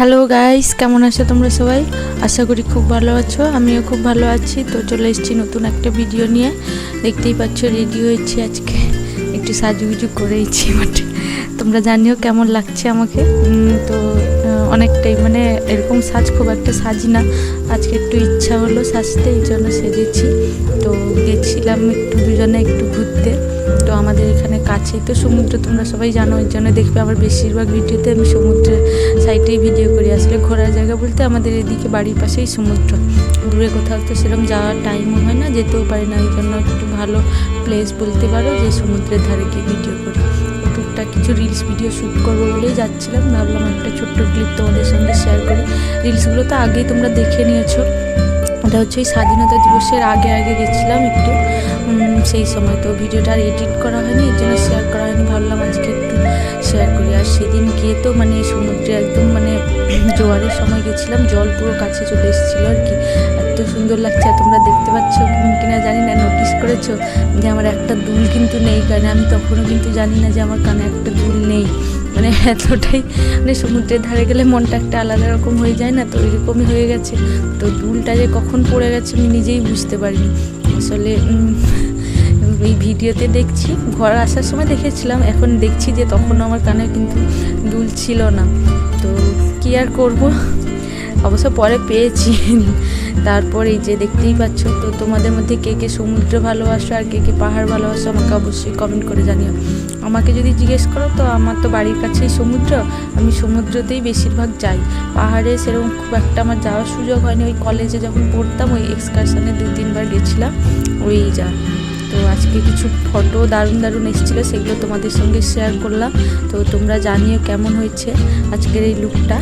Hello guys, কেমন আছো তোমরা সবাই? আশা করি খুব ভালো আছো। আমিও খুব ভালো আছি। তো চলে এসেছি নতুন একটা ভিডিও নিয়ে। দেখতেই পাচ্ছ রেডি হয়েছি, আজকে একটু সাজুগুজু করেইছি। বাট তোমরা জানিও কেমন লাগছে আমাকে। তো অনেকটাই মানে এরকম সাজ খুব একটা সাজি না, আজকে একটু ইচ্ছা হলো সাজতে, এই জন্য সেজেছি। তো গেছিলাম একটু দুজনে একটু ঘুরতে। তো আমাদের এখানে কাছেই তো সমুদ্র, তোমরা সবাই জানো, ওই জন্য দেখবে আমার বেশিরভাগ ভিডিওতে আমি সমুদ্রের সাইডেই ভিডিও করি। আসলে ঘোরার জায়গা বলতে আমাদের এদিকে বাড়ির পাশেই সমুদ্র, দূরে কোথাও তো সেরকম যাওয়ার টাইমও হয় না, যেতেও পারি না। এই জন্য একটু ভালো প্লেস বলতে পারো যে সমুদ্রের ধারে গিয়ে ভিডিও করি। টুকটাক কিছু রিলস ভিডিও শ্যুট করবো বলেই যাচ্ছিলাম, ভাবলাম একটা ছোট্ট ক্লিপ তোমাদের সঙ্গে শেয়ার করি। রিলসগুলো তো আগেই তোমরা দেখে নিয়েছো। ওটা হচ্ছে ওই স্বাধীনতা দিবসের আগে গেছিলাম একটু, সেই সময় তো ভিডিওটা আর এডিট করা হয়নি, এর জন্য শেয়ার করা হয়নি। ভাবলাম আজকে একটু শেয়ার করি। আর সেদিন গিয়ে তো মানে সমুদ্রে একদম মানে জোয়ারের সময় গেছিলাম, জল পুরো কাছে চলে এসেছিলো আর কি। এত সুন্দর লাগছে। আর তোমরা দেখতে পাচ্ছ কিনা জানি না, নোটিস করেছো যে আমার একটা দুল কিন্তু নেই কানে। আমি তখনও কিন্তু জানি না যে আমার কানে একটা দুল নেই। মানে এতটাই মানে সমুদ্রের ধারে গেলে মনটা একটা আলাদা রকম হয়ে যায় না, তো ওইরকমই হয়ে গেছে। তো দুলটা যে কখন পড়ে গেছে আমি নিজেই বুঝতে পারিনি আসলে। এই ভিডিওতে দেখছি, ঘর আসার সময় দেখেছিলাম, এখন দেখছি যে তখনও আমার কানে কিন্তু দুল ছিল না। তো কী আর করবো, অবশ্য পরে পেয়েছি। তারপর এই যে দেখতেই পাচ্ছ। তো তোমাদের মধ্যে কে কে সমুদ্র ভালোবাসো আর কে কে পাহাড় ভালোবাসো আমাকে অবশ্যই কমেন্ট করে জানিও। আমাকে যদি জিজ্ঞেস করো তো আমার তো বাড়ির কাছেই সমুদ্র, আমি সমুদ্রতেই বেশিরভাগ যাই। পাহাড়ে সেরকম খুব একটা আমার যাওয়ার সুযোগ হয়নি। ওই কলেজে যখন পড়তাম ওই এক্সকারশনে 2-3 বার গেছিলাম, ওই যা। তো আজকে কিছু ফটো দারুণ এসেছিলো, সেগুলো তোমাদের সঙ্গে শেয়ার করলাম। তো তোমরা জানিও কেমন হয়েছে আজকের এই লুকটা।